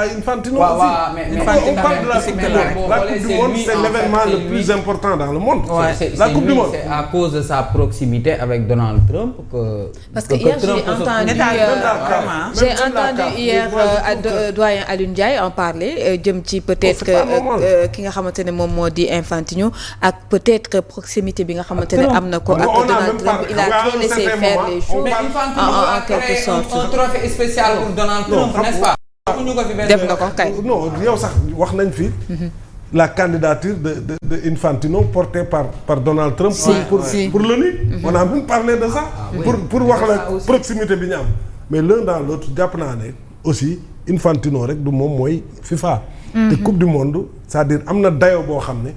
Infantino aussi. On parle de la Coupe du Monde. La Coupe du Monde, c'est l'événement le plus important dans le monde. La Coupe du Monde. C'est à cause de sa proximité avec Donald Trump que. Parce que hier j'ai entendu hier doyen Alioune Ndiaye en parler jëm ci peut-être ki nga xamante ne moom moo di Infantino ak peut-être proximité bi nga xamante ne am na ko ak Donald Trump. Il a trop laissé faire les choses en quelque sorte. Un trophée spécial pour Donald Trump, n'est-ce pas? def na ko kay. non yow sax wax nañ fi. la candidature de Infantino portée par Donald Trump. pour l'ONU. On a même parlé de ça. pour wax la proximité bi ñu am. mais l'un dans l'autre jàpp naa ne aussi Infantino rek du moom mooy FIFA. te coupe du monde c'est-à-dire am na dayoo boo xam ne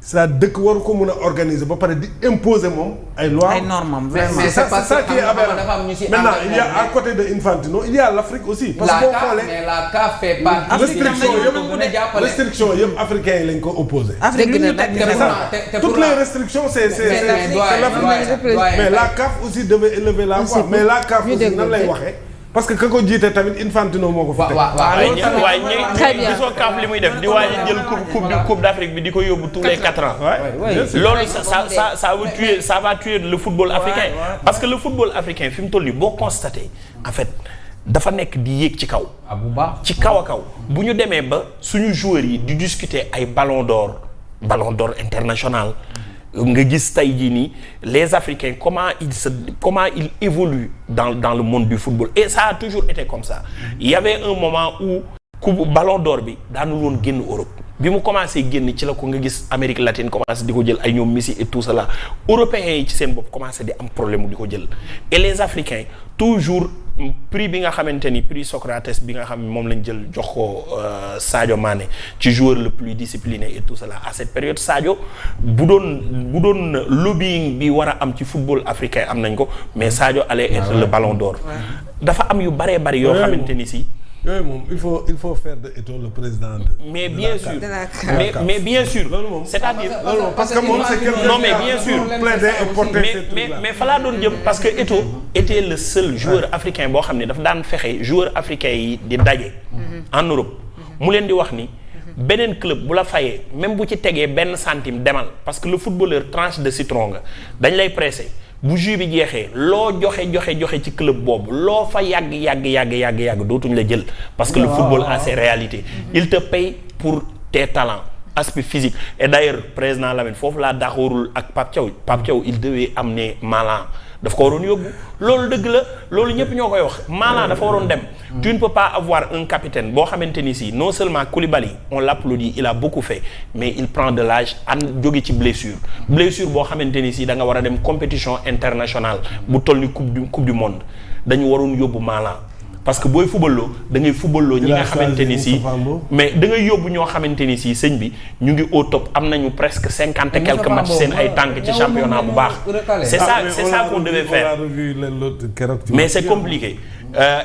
c'est-à-dire dëkk waru ko mën a organiser ba pare di imposer moom ay lois. ay normes vraiment. mais c'est ça qui est aberrant. Maintenant il y a à côté de Infantino il y a l'Afrique aussi. parce que boo xoolee mais la CAF fait partie. restriction yëpp africains yi lañ ko opposé. Afrique toutes les restrictions c'est l'Afrique. mais la CAF aussi devait élever la voix. mais la CAF aussi nan lay waxee. parce que ka ko jiite tamit Infantino moo ko fi teg. waaye ñi gisoo CAF li muy def di waaj a jël coupe d'Afrique bi di ko yóbbu tous les 4 ans. loolu ça va tuer le football africain. parce que le football africain fi mu toll nii boo constaté en fait dafa nekk di yéeg ci kaw. ci kaw a kaw bu ñu demee ba suñu joueurs yi di discuter ay ballon d'or international. nga gis tey jii nii les Africains comment ils évoluent dans le monde du football et ça a toujours été comme ça. Il y avait un moment où coupe ballon d'or bi daanul woon génn Europe bi mu commencé génn ci la ko nga gis Amérique latine commencé di ko jël ay ñoom Messi et tout cela européens yi ci seen bopp commencé di am problème di ko jël et les Africains toujours prix bi nga xamante ni prix Socrates bi nga xam ne moom lañ jël jox ko Sadio Mané ci joueur le plus discipliné et tout cela à cette période Sadio bu doon lobbying bi war a am ci football africain am nañ ko mais Sadio allait être le ballon d'or. dafa am yu bëree bëri yoo xamante ni si. yooyu moom il faut faire de Eto'o le président de. mais bien sûr mais bien sûr. c'est-à-dire parce que moom c'est quelqu'un non mais bien sûr. mais fa laa doon jëm parce que Eto'o était le seul joueur africain boo xam ne dafa daan fexe joueur africain yi di daje. en Europe mu leen di wax ni. beneen club bu la fayee même bu ci tegee benn centime demal parce que le footballeur tranche de citron nga dañ lay pressé. bu jus bi jeexee loo joxe ci club boobu loo fa yàgg dootuñ la jël parce que le football a ses réalités. Il te paye pour tes talents aspect physique et d'ailleurs président Lamine foofu laa daxoorul ak Pape Thiaw il devait amener Malang daf ko waroon yóbbu loolu dëgg la loolu ñëpp ñoo koy wax Malang dafa waroon dem. Tu ne peux pas avoir un capitaine boo xamante ni si non seulement Koulibaly on l'applaudit il a beaucoup fait mais il prend de l'âge jóge ci blessure boo xamante ni si da nga war a dem compétition internationale bu toll ni coupe du monde dañu waroon yóbbu Malang parce que booy footballoo da ngay footballoo ñi nga xamante ni si mais da ngay yóbbu ñoo xamante ni si sëñ bi ñu ngi au top am nañu presque 50 et quelques matchs seen ay tànk ci championnat bu baax c'est ça qu'on devait faire mais c'est compliqué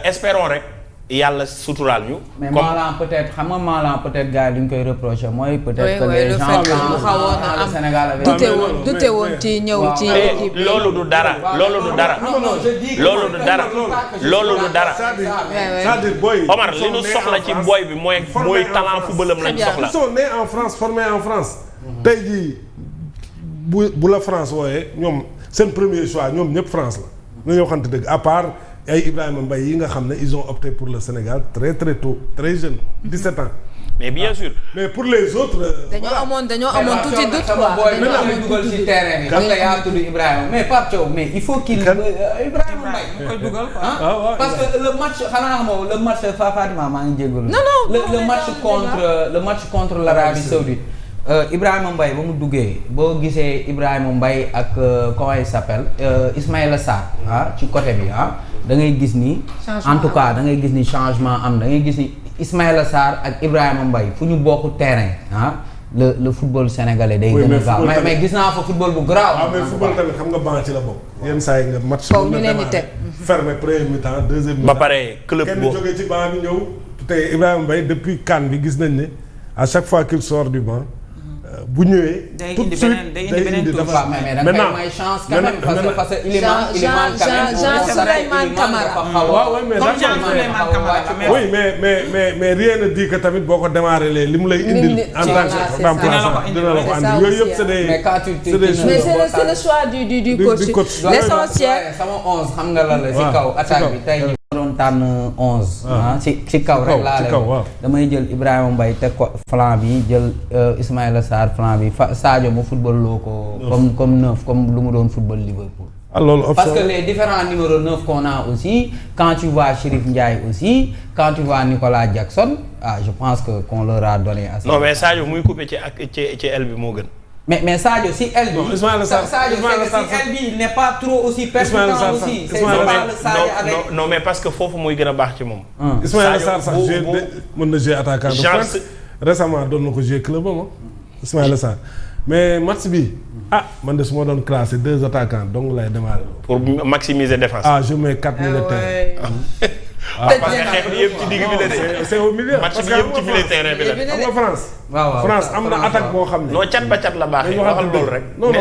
espérons rek yàlla suturaal ñu. mais Malang peut-être xam nga Malang peut-être gars yi duñ koy reprocher mooy peut-être que les gens le Sénégal avait dute woon ci ñëw ci équipe loolu du dara c'est-à-dire boy Omar li ñu soxla ci boy bi mooy talent footballam lañ soxla. ils sont nés en France formés en France. tey jii bu la France wooyee ñoom seen premier choix ñoom ñëpp France la nga ñëw xamante dëgg à part. ay Ibrahima Mbaye yi nga xam ne ils ont opté pour le Sénégal très très tôt très jeune 17 ans. mais bien sûr. mais pour les autres. dañoo amoon tuuti doute quoi. dañoo dugal ci terrain bi. nga yaa tudd Ibrahima mais Pape Thiaw mais il faut qu'il Ibrahima Mbaye mu koy dugal quoi. parce que le match xanaa xamoo le match Fatima maa ngi jégalu. non le match contre l'Arabie Saoudite. Ibrahima Mbaye ba mu duggee boo gisee Ibrahima Mbaye ak comment il s'appelle Ismaïla Sarr ci côté bi da ngay gis ni en tout cas da ngay gis ni changement am da ngay gis ni Ismaïla Sarr ak Ibrahima Mbaye fu ñu bokk terrain le football sénégalais day gën a gaaw mais gis naa fa football bu grave. mais football tamit xam nga banc ci la bokk yenn saa yi nga match. foofu ñu leen di teg fermé premier mi-temps deuxième mi-temps. ba pare club boo kenn jógee ci banc bi ñëw te Ibrahima Mbaye depuis CAN bi gis nañ ne à chaque fois qu'il sort du banc. bu ñëwee. tout de suite day indi beneen dafa maintenant may chance quand même parce que Iliman Souleymane Camara. oui mais rien ne dit que tamit boo ko démarré li mu lay indil en tant que remplaçant dina la ko andi yooyu yëpp c'est des choses. mais c'est le choix du coach. L'essentiel sama 11 xam nga la ci kaw attaque bi tey doon tànn 11. ci kaw rek laa lay damay jël Ibrahima Mbaye teg ko flanc bi jël Ismaïla Sarr flanc bi Sadio mu football loo ko comme 9 comme lu mu doon football Liverpool. Parce que les différents numéros 9 qu'on a aussi quand tu vois Chérif Ndiaye aussi quand tu vois Nicolas Jackson je pense que qu'on leur a donné assez. Non mais Sadio muy coupé ci aile bi moo gën. mais Sadio si aile bi Sadio si aile bi il n'est pas trop aussi pertinent aussi. C'est pas le Sadio avec non mais parce que foofu muy gën a baax ci moom. Ismaïla Sarr sax mën na jouer attaquant de pointe récemment doon na ko jouer club am Ismaïla Sarr mais match bi man de su ma doon classé 2 attaquants donc lay démarrer. Pour maximiser défense. Je mets 4 militaires. Parce que xeex bi yëpp ci digg bi la de. C'est au milieu. match bi yëpp ci milieu terrain bi la. xam nga France. waaw France am na attaque boo xam ne. non cat ba cat la baaxee waxal loolu rek. non.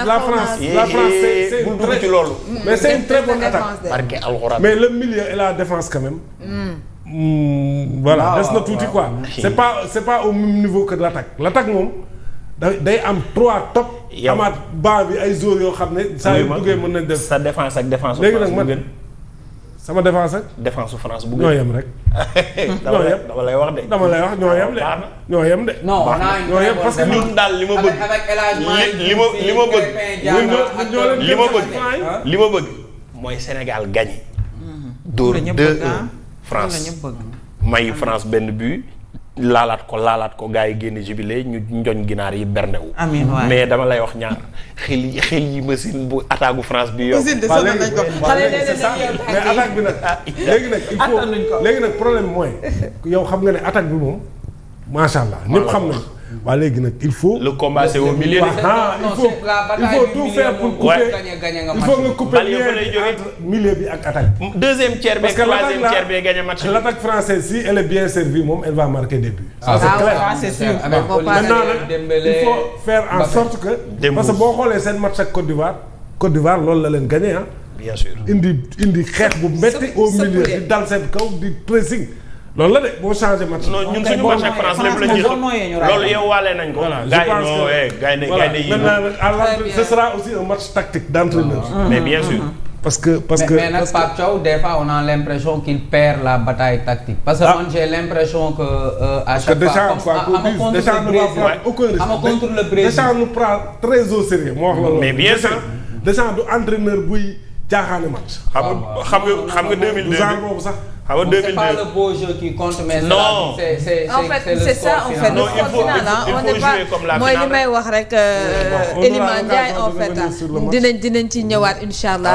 La France c'est une très loolu. mais c'est une très bonne attaque. barke alxuraan. mais le milieu et la défense quand même. Voilà des na tuuti quoi. c'est pas au même niveau que l'attaque. L'attaque moom day am 3 top. amaat banc bi ay joueurs yoo xam ne. saa yu duggee mën nañ def sa défense ak défense. léegi nag man sama défense ak. défense su France bu ñoo yem rek. dama lay wax de. ñoo yem de. non ñoo yem parce que ñun daal li ma bëgg. li ma bëgg mooy Sénégal gagné. dóor 2-1 France may France benn but. laalaat ko gars yi génne jubilé ñu njoñ ginaar yi berndewu. amiin waay mais dama lay wax ñaar xel yi machine bu attaque gu France bi yow. c'est ça mais attaque bi nag léegi nag problème mooy yow xam nga ne attaque bi moom macha allah ñëpp xam nañ waa léegi nag il faut. le combat c'est au milieu. il faut tout faire pour couper il faut nga couper milieu bi ak attaque. deuxième tiers bi troisième tiers bi gagné match. L'attaque française si elle est bien servie moom elle va marquer des buts. ça c'est clair c'est sûr. maintenant nag il faut faire en sorte que. parce que boo xoolee seen match ak Côte d'Ivoire loolu la leen gagné bien sûr indi xeex bu metti au milieu di dal seen kaw di pressing. loolu la de boo changé match. non ñun suñu match ak France lépp la ñuy loolu yow waale nañ ko. voilà je pense que gars yi maintenant ce sera aussi un match tactique d'entraîneur. mais bien sûr. parce que mais nag Pape Thiaw des fois on a l'impression qu'il perd la bataille tactique. parce que man j'ai l'impression que à chaque fois comme Deschamps ne va prendre aucun risque. Deschamps nous prend très au sérieux moo wax la loolu. mais bien sûr Deschamps du entraîneur buy jaaxaane match. xam nga 2002 genre boobu sax. C'est pas le beau jeu qui compte mais non c'est ça en fait le sport final on n'est pas mooy li may wax rek Iliman Ndiaye en fait dinañ ci ñëwaat incha allah.